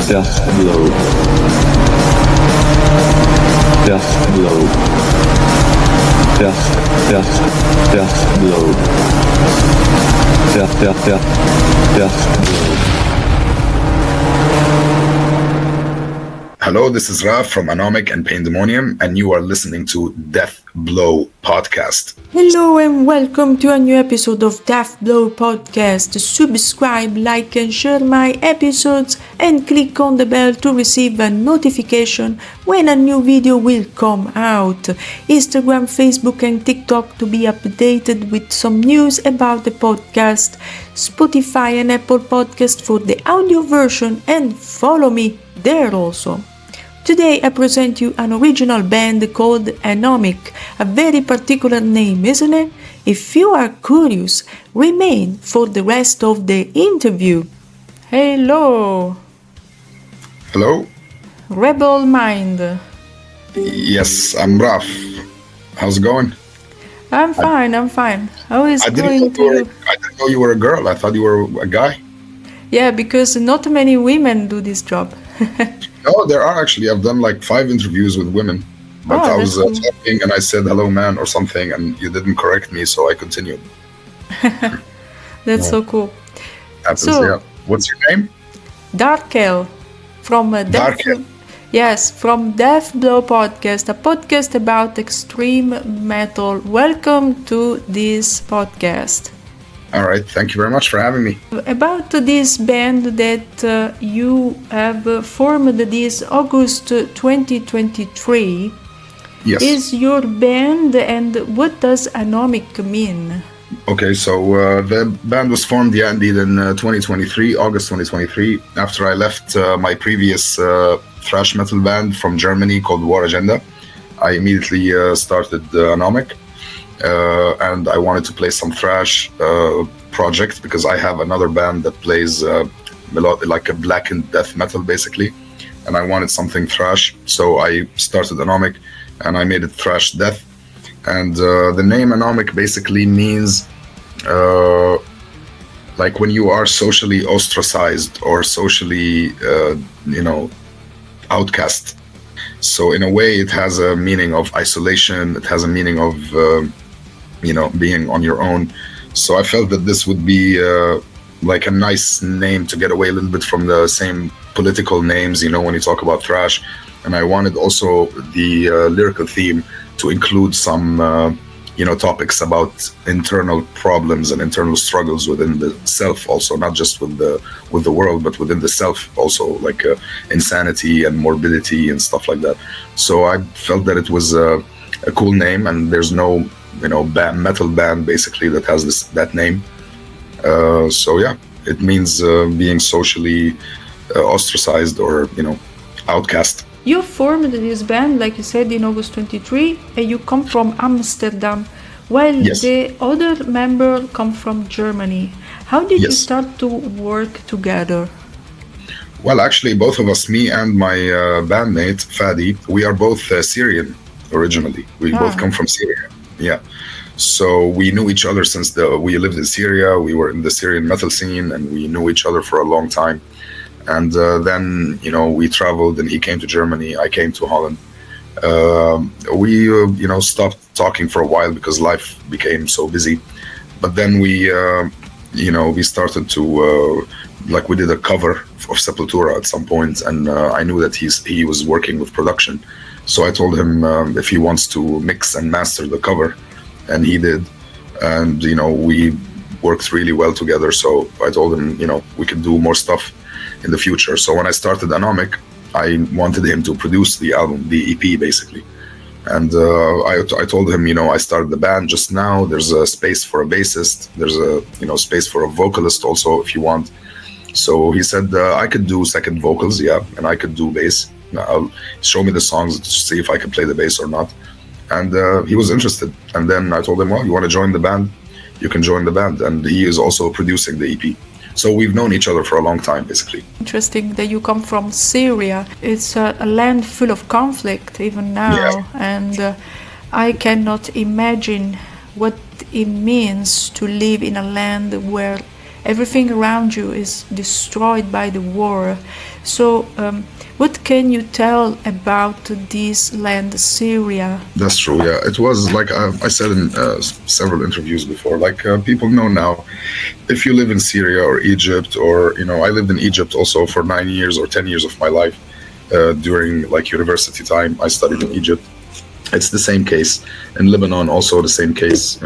Death Blow. Death Blow. Death Blow. Death Blow. Hello, this is Raf from Anomic and Pandemonium, and you are listening to Death Blow Podcast. Hello and welcome to a new episode of Death Blow Podcast. Subscribe, like and share my episodes and click on the bell to receive a notification when a new video will come out. Instagram, Facebook and TikTok to be updated with some news about the podcast. Spotify and Apple Podcast for the audio version, and follow me there also. Today I present you an original band called Anomic, a very particular name, isn't it? If you are curious, remain for the rest of the interview. Hello. Hello? Rebel Mind. Yes, I'm Raf. How's it going? I'm fine. How is it going to you? I didn't know you were a girl. I thought you were a guy. Yeah, because not many women do this job. No, there are actually. I've done like 5 interviews with women. But I was cool. talking and I said, hello, man, or something, and you didn't correct me, so I continued. That's so cool. Happens, yeah. What's your name? Darkel from Darkel. Yes, from Death Blow Podcast, a podcast about extreme metal. Welcome to this podcast. All right, thank you very much for having me. About this band that you have formed this August 2023, Yes. is your band, and what does Anomic mean? Okay, so the band was formed, indeed, in 2023, August 2023, after I left my previous thrash metal band from Germany called War Agenda. I immediately started Anomic, and I wanted to play some thrash project because I have another band that plays like a blackened death metal, basically, and I wanted something thrash, so I started Anomic, and I made it thrash death. And the name Anomic basically means like when you are socially ostracized or socially, outcast. So in a way, it has a meaning of isolation. It has a meaning of, being on your own. So I felt that this would be like a nice name to get away a little bit from the same political names, when you talk about thrash. And I wanted also the lyrical theme to include some, topics about internal problems and internal struggles within the self, also not just with the world, but within the self, also like insanity and morbidity and stuff like that. So I felt that it was a cool name, and there's no, metal band basically that has that name. So yeah, it means being socially ostracized or outcast. You formed this band, like you said, in August 23, and you come from Amsterdam, while Yes. the other member come from Germany. How did you Yes. start to work together? Well, actually, both of us, me and my bandmate, Fadi, we are both Syrian originally. We both come from Syria. Yeah. So we knew each other since we lived in Syria. We were in the Syrian metal scene, and we knew each other for a long time. And then, we traveled, and he came to Germany. I came to Holland. We, stopped talking for a while because life became so busy. But then we started to, we did a cover of Sepultura at some point, and I knew that he was working with production. So I told him if he wants to mix and master the cover, and he did. And, we worked really well together. So I told him, we could do more stuff in the future. So when I started Anomic, I wanted him to produce the album, the EP, basically. And I told him, I started the band just now. There's a space for a bassist. There's a space for a vocalist also, if you want. So he said I could do second vocals, yeah, and I could do bass. I'll show me the songs to see if I could play the bass or not. And he was interested. And then I told him, well, you want to join the band? You can join the band. And he is also producing the EP. So we've known each other for a long time, basically. Interesting that you come from Syria. It's a land full of conflict even now. Yeah. And I cannot imagine what it means to live in a land where everything around you is destroyed by the war. So, what can you tell about this land, Syria? That's true. Yeah, it was like I said in several interviews before. Like people know now, if you live in Syria or Egypt, or I lived in Egypt also for 9 years or 10 years of my life during like university time. I studied in Egypt. It's the same case in Lebanon. Also the same case.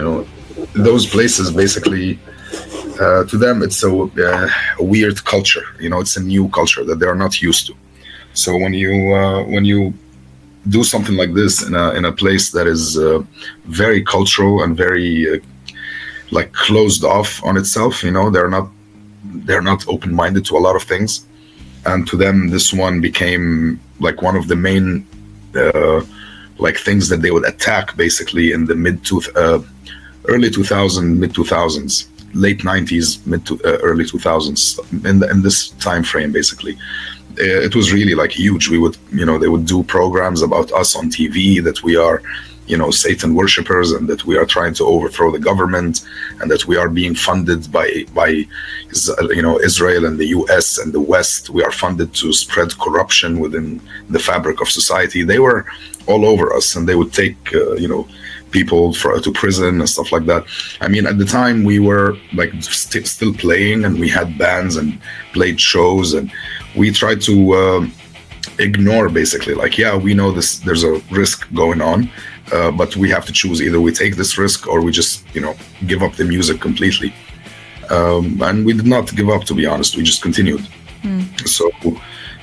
Those places basically. To them, it's a weird culture. It's a new culture that they are not used to. So when you do something like this in a place that is very cultural and very like closed off on itself, they're not open-minded to a lot of things, and to them, this one became like one of the main like things that they would attack basically in the early 2000s, mid 2000s. Late 90s, mid to early 2000s, in this time frame, basically, it was really like huge. We would, they would do programs about us on TV that we are, Satan worshippers, and that we are trying to overthrow the government, and that we are being funded by Israel and the U.S. and the West. We are funded to spread corruption within the fabric of society. They were all over us, and they would take, people to prison and stuff like that. I mean, at the time we were like still playing, and we had bands and played shows, and we tried to ignore basically, like, yeah, we know there's a risk going on, but we have to choose. Either we take this risk or we just give up the music completely. And we did not give up, to be honest. We just continued. So,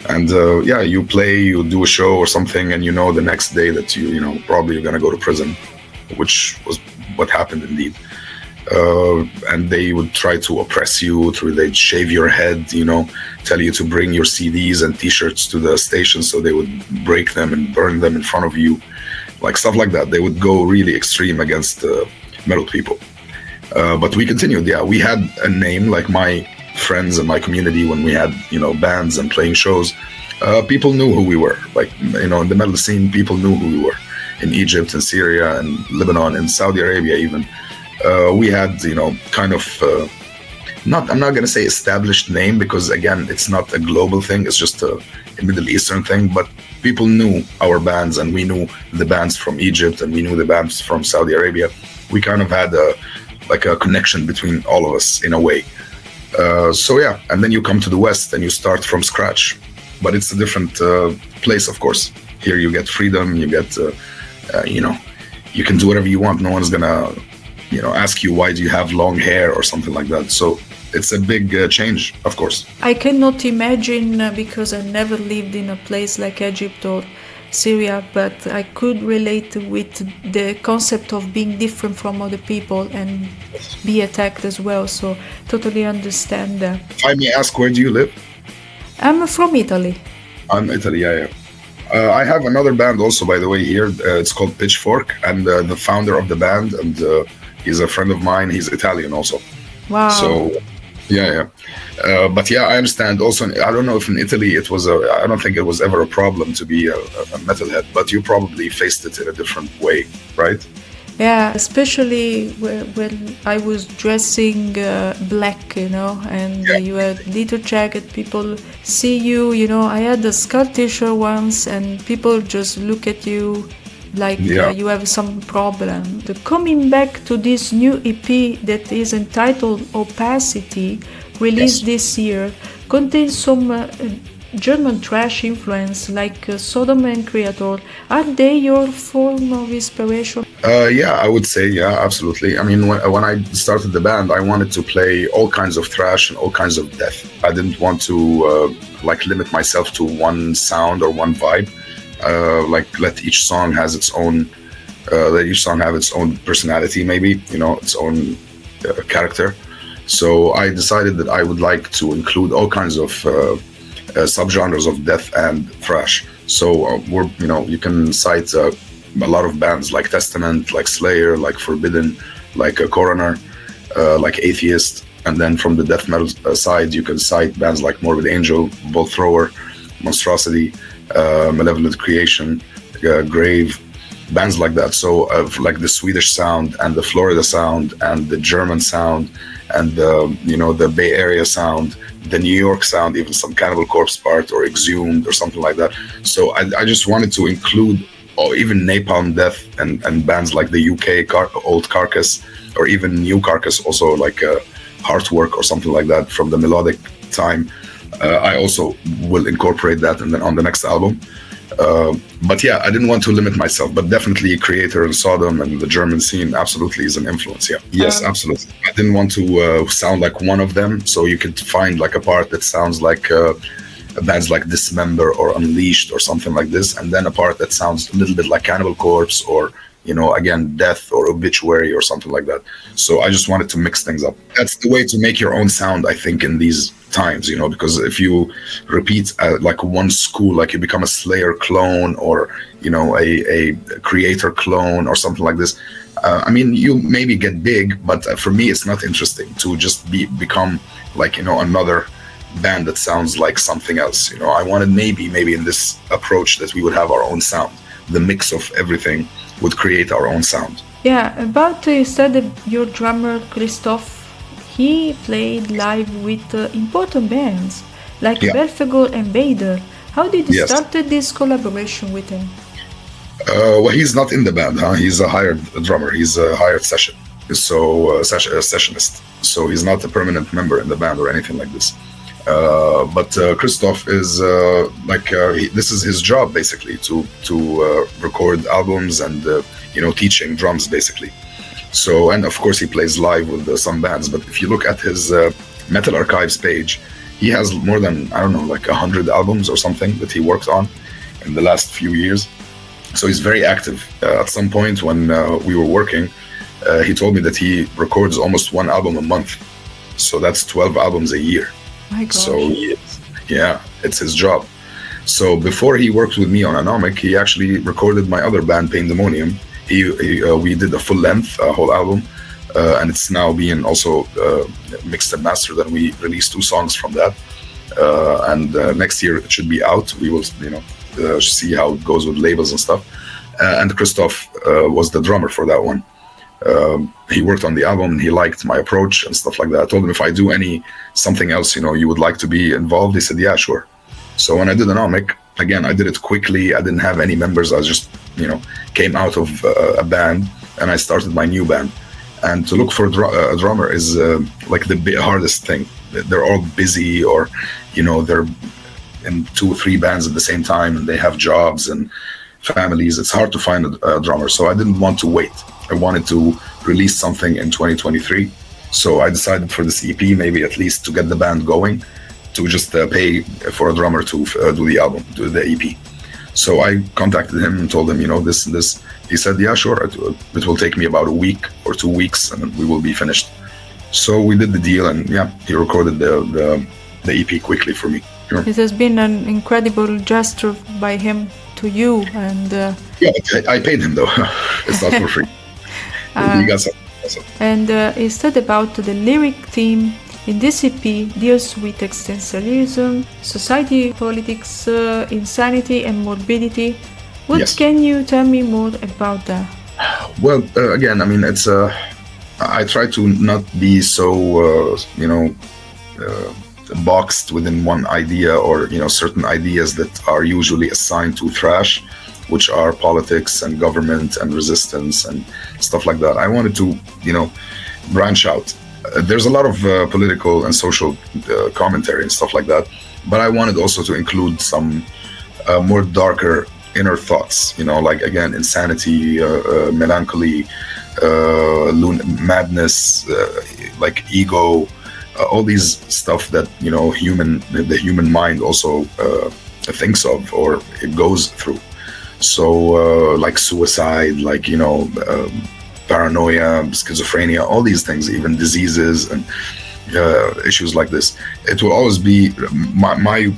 and yeah, you play, you do a show or something, and the next day that probably you're gonna go to prison, which was what happened indeed. And they would try to oppress you they'd shave your head, tell you to bring your CDs and t-shirts to the station, so they would break them and burn them in front of you, like stuff like that. They would go really extreme against metal people. But we continued. Yeah, we had a name, like my friends and my community, when we had, bands and playing shows, people knew who we were. Like, in the metal scene, people knew who we were. In Egypt and Syria and Lebanon and Saudi Arabia even. We had, kind of, I'm not going to say established name, because again, it's not a global thing. It's just a Middle Eastern thing, but people knew our bands, and we knew the bands from Egypt, and we knew the bands from Saudi Arabia. We kind of had a connection between all of us in a way. So yeah, and then you come to the West and you start from scratch, but it's a different place, of course. Here you get freedom, you get, you can do whatever you want. No one's gonna, ask you why do you have long hair or something like that. So it's a big change, of course. I cannot imagine, because I never lived in a place like Egypt or Syria, but I could relate with the concept of being different from other people and be attacked as well. So totally understand that. If I may ask, where do you live? I'm from Italy. I'm Italy, yeah. I have another band also, by the way, here. It's called Pitchfork, and the founder of the band, and he's a friend of mine. He's Italian also. Wow. So, yeah. But yeah, I understand. Also, I don't know if in Italy I don't think it was ever a problem to be a metalhead, but you probably faced it in a different way, right? Yeah, especially when I was dressing black, and you had little jacket, people see you, I had a skull t-shirt once, and people just look at you like you have some problem. Coming back to this new EP that is entitled Opacity, released this year, contains some German thrash influence like Sodom and Creator. Are they your form of inspiration? Yeah, I would say, yeah, absolutely. I mean, when I started the band, I wanted to play all kinds of thrash and all kinds of death. I didn't want to limit myself to one sound or one vibe. Let each song has its own, let each song have its own personality, maybe, its own character. So I decided that I would like to include all kinds of subgenres of death and thrash. So you can cite a lot of bands like Testament, like Slayer, like Forbidden, like Coroner, like Atheist. And then from the death metal side, you can cite bands like Morbid Angel, Bolt Thrower, Monstrosity, Malevolent Creation, Grave, bands like that. So like the Swedish sound and the Florida sound and the German sound and the Bay Area sound, the New York sound, even some Cannibal Corpse part or Exhumed or something like that. So I just wanted to include even Napalm Death and bands like the UK Old Carcass, or even New Carcass, also like Heartwork or something like that from the melodic time. I also will incorporate that and then on the next album. But yeah, I didn't want to limit myself, but definitely Creator and Sodom and the German scene absolutely is an influence. Yeah. Yes, absolutely. I didn't want to sound like one of them, so you could find like a part that sounds like bands like Dismember or Unleashed or something like this, and then a part that sounds a little bit like Cannibal Corpse or again, Death or Obituary or something like that. So I just wanted to mix things up. That's the way to make your own sound, I think, in these times, because if you repeat like one school, like you become a Slayer clone or, a Creator clone or something like this. You maybe get big, but for me, it's not interesting to just become like, another band that sounds like something else. I wanted maybe in this approach that we would have our own sound. The mix of everything would create our own sound. Yeah, but you said that your drummer Christoph, he played live with important bands like Belphegor and Bader. How did you start this collaboration with him? Well, he's not in the band, huh? He's a hired drummer. He's a hired sessionist. So he's not a permanent member in the band or anything like this. But Christoph is this is his job basically to record albums and teaching drums basically. So, and of course he plays live with some bands. But if you look at his Metal Archives page, he has more than 100 albums or something that he worked on in the last few years. So he's very active. At some point when we were working, he told me that he records almost one album a month. So that's 12 albums a year. My gosh. So yeah, it's his job. So before he worked with me on Anomic, he actually recorded my other band, Pandemonium. We did a full length, whole album, and it's now being also mixed and mastered. And we released 2 songs from that. And next year it should be out. We will, see how it goes with labels and stuff. And Christoph was the drummer for that one. He worked on the album and he liked my approach and stuff like that. I told him if I do something else, you would like to be involved. He said, yeah, sure. So when I did Anomic, again, I did it quickly. I didn't have any members. I just, came out of a band and I started my new band. And to look for a drummer is like the hardest thing. They're all busy or, they're in 2 or 3 bands at the same time and they have jobs and families. It's hard to find a drummer. So I didn't want to wait. I wanted to release something in 2023. So I decided for this EP, maybe at least to get the band going, to just pay for a drummer to do the album, do the EP. So I contacted him and told him, this. He said, yeah, sure. It will take me about a week or 2 weeks and we will be finished. So we did the deal and he recorded the EP quickly for me. Sure. It has been an incredible gesture by him to you. And yeah, I paid him though. It's not for free. He got some. And instead about the lyric theme in this EP deals with existentialism, society, politics, insanity and morbidity. What can you tell me more about that? Well, again, it's I try to not be so boxed within one idea or certain ideas that are usually assigned to thrash, which are politics and government and resistance and stuff like that. I wanted to, branch out. There's a lot of political and social commentary and stuff like that, but I wanted also to include some more darker inner thoughts, like, again, insanity, melancholy, madness, like ego, all these stuff that, the human mind also thinks of or it goes through. So like suicide, like, paranoia, schizophrenia, all these things, even diseases and issues like this. It will always be my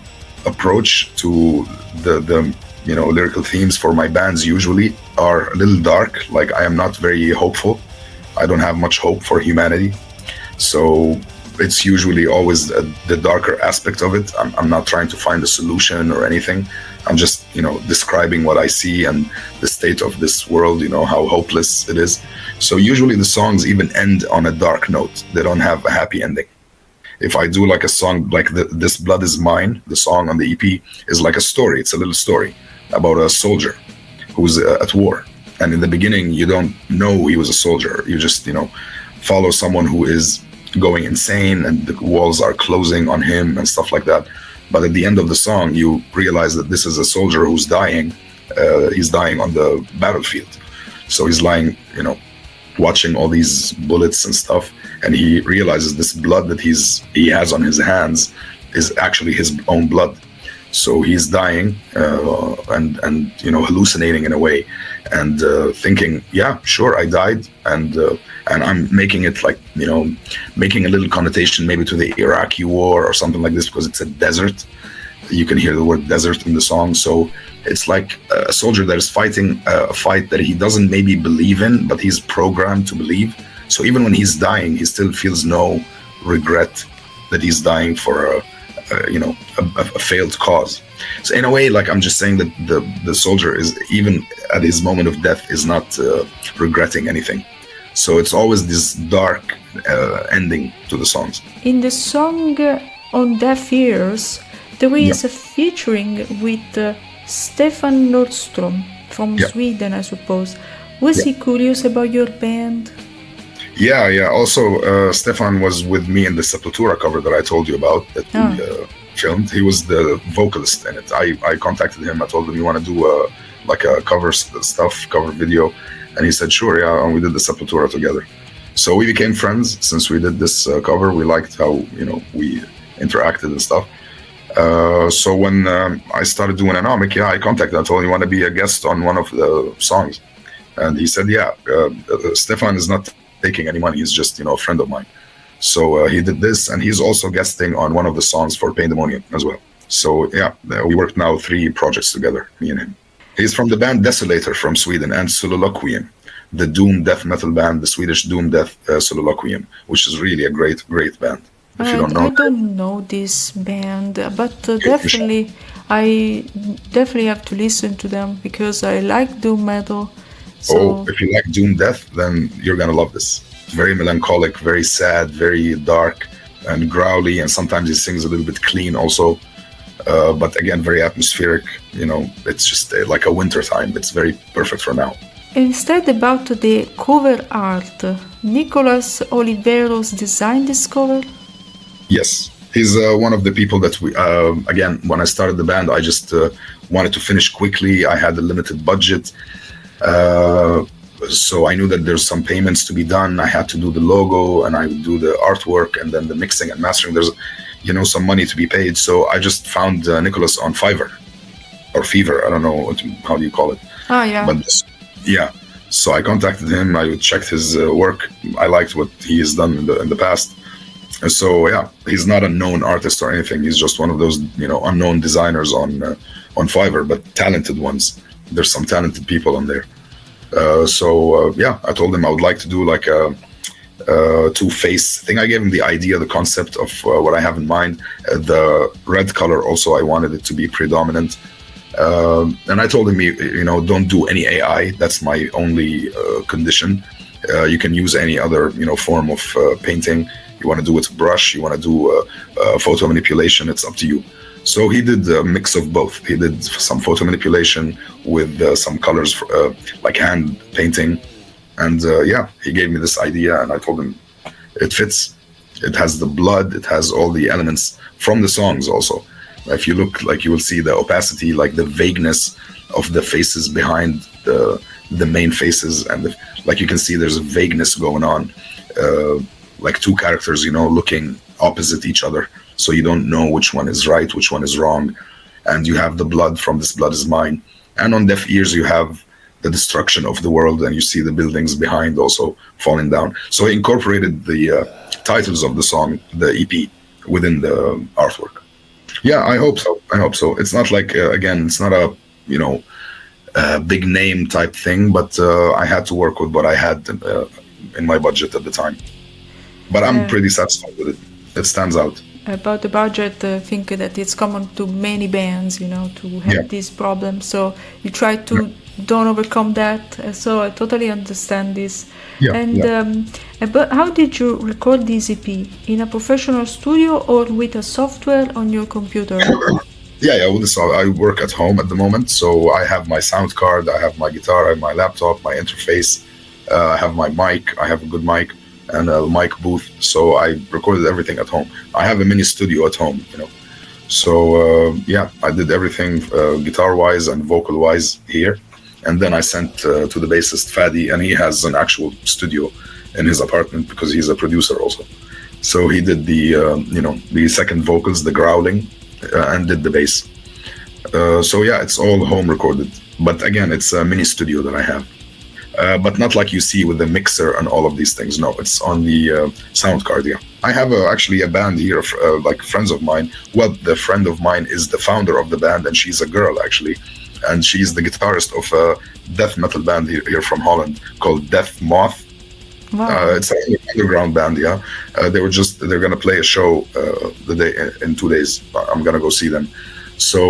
approach to the lyrical themes for my bands usually are a little dark. Like, I am not very hopeful. I don't have much hope for humanity. So it's usually always the darker aspect of it. I'm not trying to find a solution or anything. I'm just, describing what I see and the state of this world, how hopeless it is. So usually the songs even end on a dark note. They don't have a happy ending. If I do like a song like This Blood Is Mine, the song on the EP is like a story. It's a little story about a soldier who's at war. And in the beginning, you don't know he was a soldier. You just, follow someone who is going insane and the walls are closing on him and stuff like that. But at the end of the song, you realize that this is a soldier who's dying. He's dying on the battlefield. So he's lying, watching all these bullets and stuff. And he realizes this blood that he has on his hands is actually his own blood. So he's dying and hallucinating in a way and thinking, yeah, sure, I died. And I'm making it like, making a little connotation maybe to the Iraqi war or something like this because it's a desert. You can hear the word desert in the song. So it's like a soldier that is fighting a fight that he doesn't maybe believe in, but he's programmed to believe. So even when he's dying, he still feels no regret that he's dying for a failed cause. So in a way, like I'm just saying that the soldier is even at his moment of death is not regretting anything. So it's always this dark ending to the songs. In the song On Deaf Ears, there is a featuring with Stefan Nordstrom from Sweden, I suppose. Was he curious about your band? Yeah. Also, Stefan was with me in the Sepultura cover that I told you about that we filmed. He was the vocalist in it. I contacted him. I told him, you want to do a cover video? And he said, sure, yeah. And we did the Sepultura together. So we became friends since we did this cover. We liked how, we interacted and stuff. So when I started doing Anomic, I contacted him. I told him, you want to be a guest on one of the songs? And he said, yeah, Stefan is not taking any money. He's just, a friend of mine. So he did this, and he's also guesting on one of the songs for Pandemonium as well. So yeah, we worked now 3 projects together, me and him. He's from the band Desolator from Sweden and Soliloquium, the doom death metal band, the Swedish doom death Soliloquium, which is really a great, great band. If you don't know, I don't know this band, but I definitely have to listen to them because I like doom metal. So... Oh, if you like doom death, then you're gonna love this. It's very melancholic, very sad, very dark and growly, and sometimes he sings a little bit clean also. But again, very atmospheric. It's just like a winter time. It's very perfect for now. Instead, about the cover art, Nicolas Oliveros designed this cover? Yes, he's one of the people that we, again, when I started the band, I just wanted to finish quickly. I had a limited budget. So I knew that there's some payments to be done. I had to do the logo and I would do the artwork and then the mixing and mastering. There's, some money to be paid. So I just found Nicholas on Fiverr or Fever. I don't know how do you call it. Oh, yeah. But so I contacted him. I checked his work. I liked what he has done in the past. And so, he's not a known artist or anything. He's just one of those, unknown designers on Fiverr, but talented ones. There's some talented people on there. I told him I would like to do like a two-face thing. I gave him the idea, the concept of what I have in mind. The red color also, I wanted it to be predominant. And I told him, don't do any AI. That's my only condition. You can use any other, form of painting. You want to do it with brush, you want to do photo manipulation, it's up to you. So he did a mix of both. He did some photo manipulation with some colors, like hand painting. And he gave me this idea and I told him it fits. It has the blood, it has all the elements from the songs also. If you look, like you will see the opacity, like the vagueness of the faces behind the main faces. And like you can see there's a vagueness going on. Like 2 characters, looking opposite each other. So you don't know which one is right, which one is wrong. And you have the blood from This Blood Is Mine. And on Deaf Ears, you have the destruction of the world and you see the buildings behind also falling down. So he incorporated the titles of the song, the EP, within the artwork. Yeah, I hope so. It's not like, again, it's not a, big name type thing, but I had to work with what I had in my budget at the time. But I'm pretty satisfied with it. it stands out. About the budget, I think that it's common to many bands, to have Yeah. this problem. So you try to don't overcome that. So I totally understand this. Yeah, And yeah. but how did you record this EP? In a professional studio or with a software on your computer? Yeah, with this, I work at home at the moment, so I have my sound card, I have my guitar, I have my laptop, my interface, I have my mic, I have a good mic, and a mic booth, so I recorded everything at home. I have a mini studio at home, So, I did everything guitar-wise and vocal-wise here, and then I sent to the bassist, Fadi, and he has an actual studio in his apartment because he's a producer also. So he did the second vocals, the growling, and did the bass. It's all home recorded. But again, it's a mini studio that I have. But not like you see with the mixer and all of these things. No, it's on the sound card, yeah. I have actually a band here, like friends of mine. Well, the friend of mine is the founder of the band, and she's a girl, actually. And she's the guitarist of a death metal band here from Holland called Death Moth. Wow. It's an underground band, yeah. They're gonna play a show in 2 days. I'm gonna go see them. So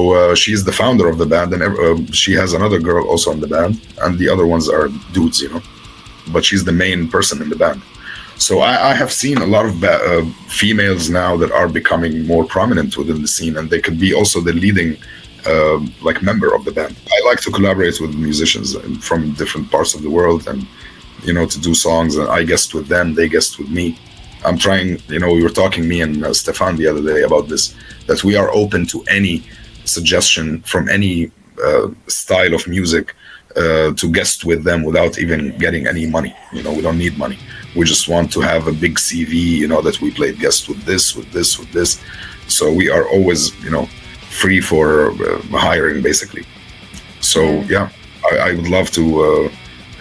she's the founder of the band, and she has another girl also in the band, and the other ones are dudes, But she's the main person in the band. So I have seen a lot of females now that are becoming more prominent within the scene, and they could be also the leading member of the band. I like to collaborate with musicians from different parts of the world, and to do songs, and I guest with them, they guest with me. I'm trying, we were talking, me and Stefan the other day about this, that we are open to any suggestion from any style of music to guest with them without even getting any money. We don't need money. We just want to have a big CV, that we played guest with this, with this, with this. So we are always, free for hiring, basically. So, I would love to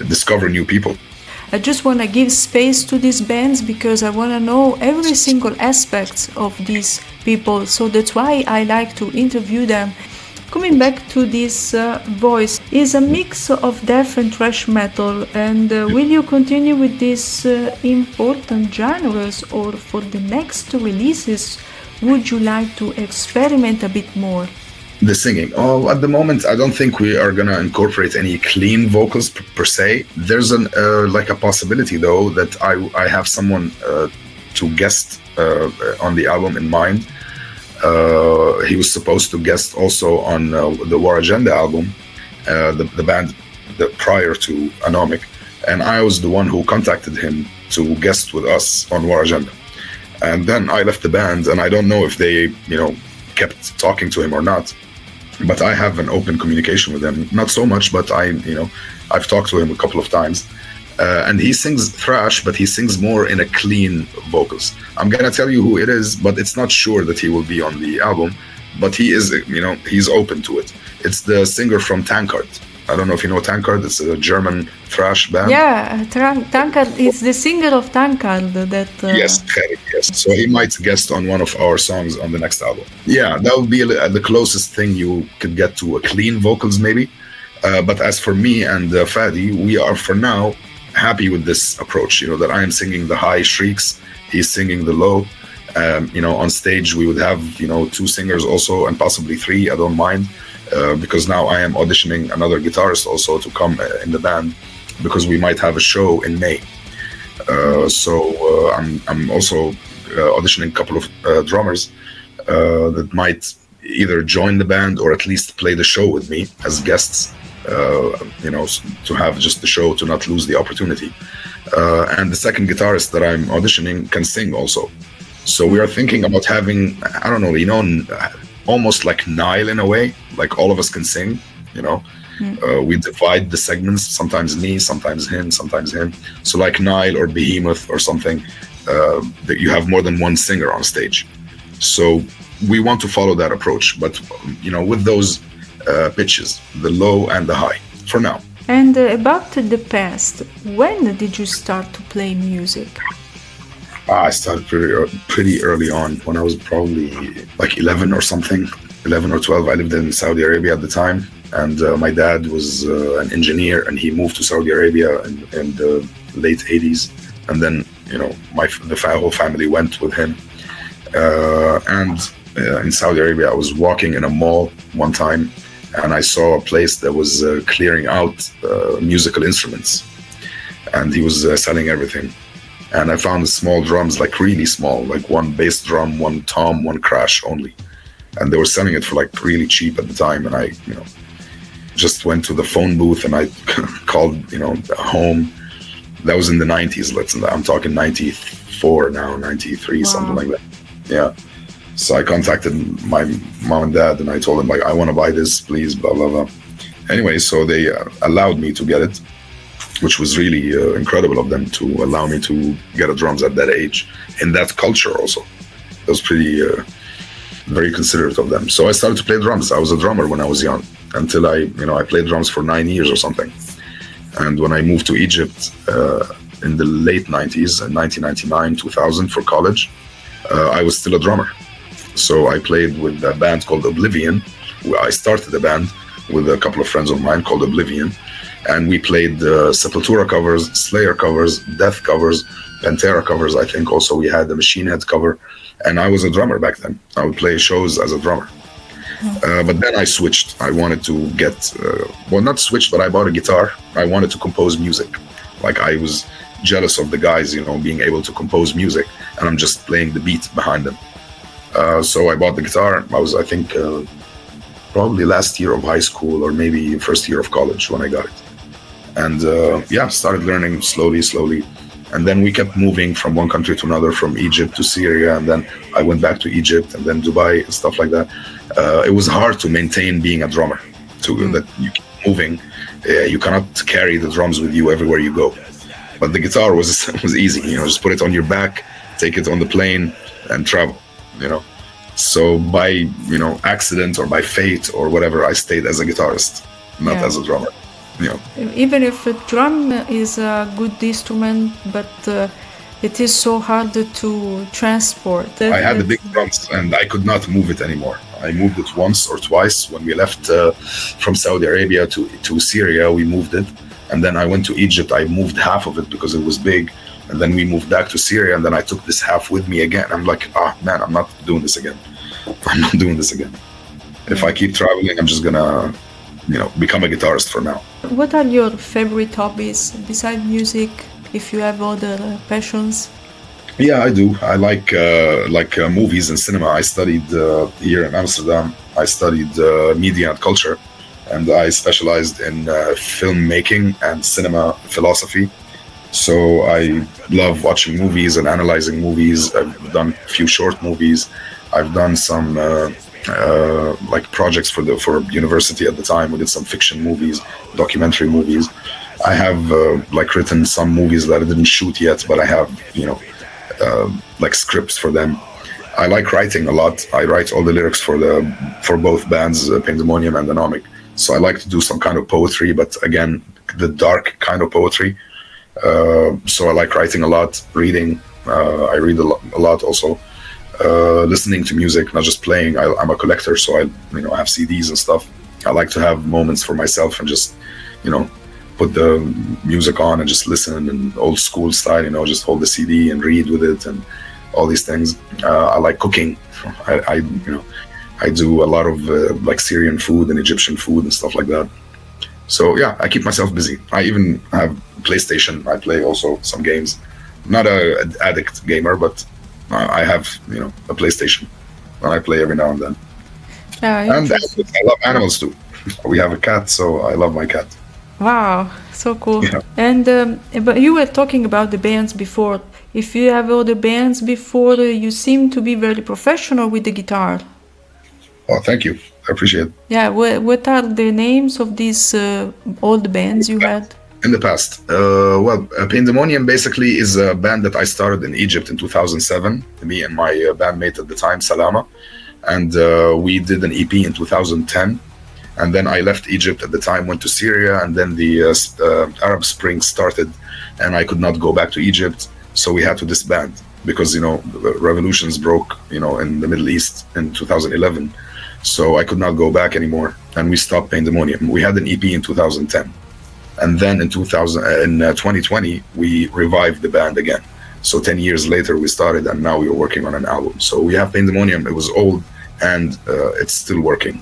discover new people. I just want to give space to these bands because I want to know every single aspect of these people. So that's why I like to interview them. Coming back to this voice, is a mix of death and thrash metal. And will you continue with these important genres, or for the next releases, would you like to experiment a bit more? The singing. Oh, at the moment, I don't think we are gonna incorporate any clean vocals per se. There's a possibility though that I have someone to guest on the album in mind. He was supposed to guest also on the War Agenda album, the band prior to Anomic, and I was the one who contacted him to guest with us on War Agenda. And then I left the band, and I don't know if they, kept talking to him or not. But I have an open communication with him. Not so much, but I've talked to him a couple of times. And he sings thrash, but he sings more in a clean vocals. I'm gonna tell you who it is, but it's not sure that he will be on the album. But he is, he's open to it. It's the singer from Tankard. I don't know if you know Tankard. It's a German thrash band. Yeah, Tankard is the singer of Tankard. Yes, yes. So he might guest on one of our songs on the next album. Yeah, that would be the closest thing you could get to a clean vocals, maybe. But as for me and Fadi, we are for now happy with this approach. That I am singing the high shrieks, he's singing the low. On stage we would have 2 singers also, and possibly 3. I don't mind. Because now I am auditioning another guitarist also to come in the band, because we might have a show in May. I'm also auditioning a couple of drummers that might either join the band or at least play the show with me as guests, to have just the show, to not lose the opportunity. And the second guitarist that I'm auditioning can sing also. So we are thinking about having, I don't know, almost like Nile in a way, like all of us can sing, we divide the segments, sometimes me, sometimes him, sometimes him. So like Nile or Behemoth or something, that you have more than one singer on stage. So we want to follow that approach, but with those pitches, the low and the high, for now. And about the past, when did you start to play music? I started pretty early on, when I was probably like 11 or something, 11 or 12. I lived in Saudi Arabia at the time, and my dad was an engineer, and he moved to Saudi Arabia in the late 80s. And then, the whole family went with him. And in Saudi Arabia, I was walking in a mall one time, and I saw a place that was clearing out musical instruments, and he was selling everything. And I found small drums, like really small, like one bass drum, one tom, one crash only. And they were selling it for like really cheap at the time. And I, just went to the phone booth and I called, home. That was in the 90s. I'm talking 94 now, 93, something like that. Yeah. So I contacted my mom and dad and I told them, like, I want to buy this, please, blah, blah, blah. Anyway, so they allowed me to get it, which was really incredible of them to allow me to get a drums at that age, in that culture also. It was pretty, very considerate of them. So I started to play drums. I was a drummer when I was young, until I played drums for 9 years or something. And when I moved to Egypt in the late 90s, 1999, 2000 for college, I was still a drummer. So I played with a band called Oblivion. I started a band with a couple of friends of mine called Oblivion. And we played Sepultura covers, Slayer covers, Death covers, Pantera covers. I think also we had the Machine Head cover. And I was a drummer back then. I would play shows as a drummer. But then I switched. I wanted to get, not switched, but I bought a guitar. I wanted to compose music. Like I was jealous of the guys, being able to compose music, and I'm just playing the beat behind them. So I bought the guitar. I was, I think, probably last year of high school or maybe first year of college when I got it. And started learning slowly. And then we kept moving from one country to another, from Egypt to Syria. And then I went back to Egypt and then Dubai and stuff like that. It was hard to maintain being a drummer, that you keep moving. You cannot carry the drums with you everywhere you go. But the guitar was easy, just put it on your back, take it on the plane and travel, So by, accident or by fate or whatever, I stayed as a guitarist, not as a drummer. Even if a drum is a good instrument, but it is so hard to transport. I had the big drums and I could not move it anymore. I moved it once or twice. When we left from Saudi Arabia to Syria, we moved it. And then I went to Egypt. I moved half of it because it was big. And then we moved back to Syria, and then I took this half with me again. I'm like, man, I'm not doing this again. If I keep traveling, I'm just gonna, become a guitarist for now. What are your favorite hobbies besides music, if you have other passions? Yeah, I do. I like movies and cinema. I studied here in Amsterdam. I studied media and culture, and I specialized in filmmaking and cinema philosophy. So I love watching movies and analyzing movies. I've done a few short movies. I've done some projects for university at the time. We did some fiction movies, documentary movies. I have written some movies that I didn't shoot yet, but I have scripts for them. I like writing a lot. I write all the lyrics for both bands, Pandemonium and Anomic. So I like to do some kind of poetry, but again, the dark kind of poetry. So I like writing a lot, reading. I read a lot also. Listening to music, not just playing. I'm a collector, so I have CDs and stuff. I like to have moments for myself and just put the music on and just listen in old school style, just hold the CD and read with it and all these things. I like cooking. I do a lot of Syrian food and Egyptian food and stuff like that. So yeah, I keep myself busy. I even have PlayStation. I play also some games. Not an addict gamer, but I have a PlayStation, and I play every now and then. And I love animals too. We have a cat, so I love my cat. Wow, so cool. Yeah. And but you were talking about the bands before. If you have other bands before, you seem to be very professional with the guitar. Oh, thank you. I appreciate it. Yeah, what are the names of these old bands you had? In the past, Pandemonium basically is a band that I started in Egypt in 2007. Me and my bandmate at the time, Salama, and we did an EP in 2010. And then I left Egypt at the time, went to Syria, and then the Arab Spring started, and I could not go back to Egypt, so we had to disband because the revolutions broke, in the Middle East in 2011. So I could not go back anymore, and we stopped Pandemonium. We had an EP in 2010. And then in 2020, we revived the band again. So 10 years later we started, and now we are working on an album. So we have Pandemonium. It was old, and it's still working.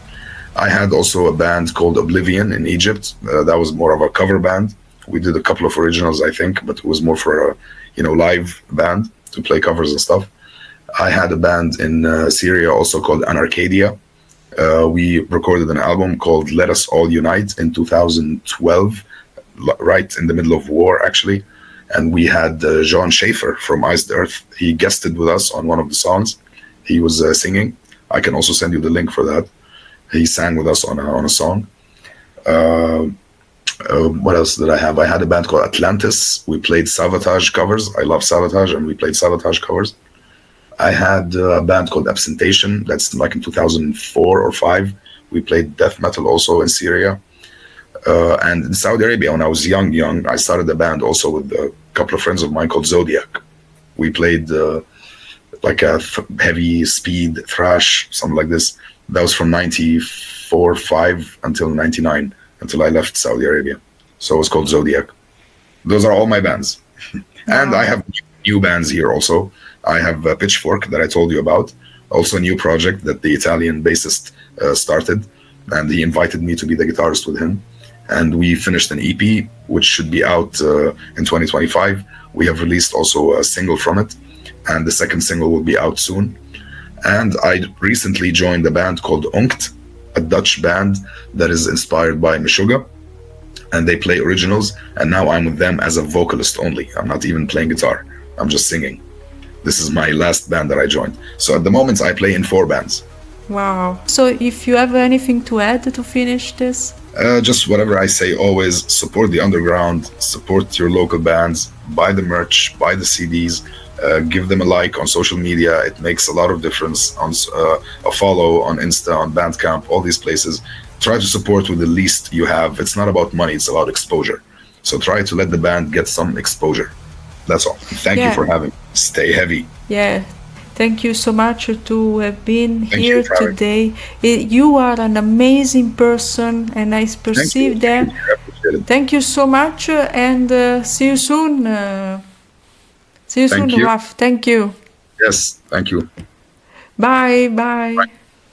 I had also a band called Oblivion in Egypt. That was more of a cover band. We did a couple of originals, I think, but it was more for a live band to play covers and stuff. I had a band in Syria also called Anarcadia. We recorded an album called Let Us All Unite in 2012, right in the middle of war, actually. And we had Jean Schaefer from Iced Earth. He guested with us on one of the songs. He was singing. I can also send you the link for that. He sang with us on a song. What else did I have? I had a band called Atlantis. We played Savatage covers. I love Savatage, and we played Savatage covers. I had a band called Absentation. That's like in 2004 or 5. We played death metal also in Syria. And in Saudi Arabia, when I was young, I started a band also with a couple of friends of mine called Zodiac. We played like a heavy speed thrash, something like this. That was from 94, 5 until 99, until I left Saudi Arabia. So it was called Zodiac. Those are all my bands. And I have new bands here also. I have Pitchfork that I told you about. Also a new project that the Italian bassist started. And he invited me to be the guitarist with him. And we finished an EP, which should be out in 2025. We have released also a single from it. And the second single will be out soon. And I recently joined a band called Unkt, a Dutch band that is inspired by Meshuggah. And they play originals. And now I'm with them as a vocalist only. I'm not even playing guitar. I'm just singing. This is my last band that I joined. So at the moment, I play in 4 bands. Wow. So if you have anything to add to finish this? Just whatever I say always, support the underground, support your local bands, buy the merch, buy the CDs, give them a like on social media. It makes a lot of difference. On a follow on Insta, on Bandcamp, all these places. Try to support with the least you have. It's not about money, it's about exposure. So try to let the band get some exposure. That's all. Thank you for having me. Stay heavy. Yeah. Thank you so much to have been Thank here you, Farah. today. You are an amazing person, and I perceive that. Thank you so much, and see you soon. See you soon, Raf. Thank you. Yes, thank you. Bye. Bye.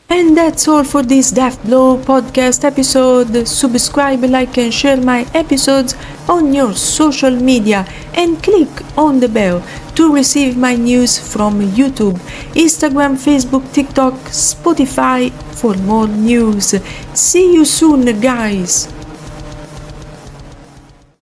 And that's all for this Daft Blow podcast episode. Subscribe, like, and share my episodes on your social media, and click on the bell to receive my news from YouTube, Instagram, Facebook, TikTok, Spotify for more news. See you soon, guys.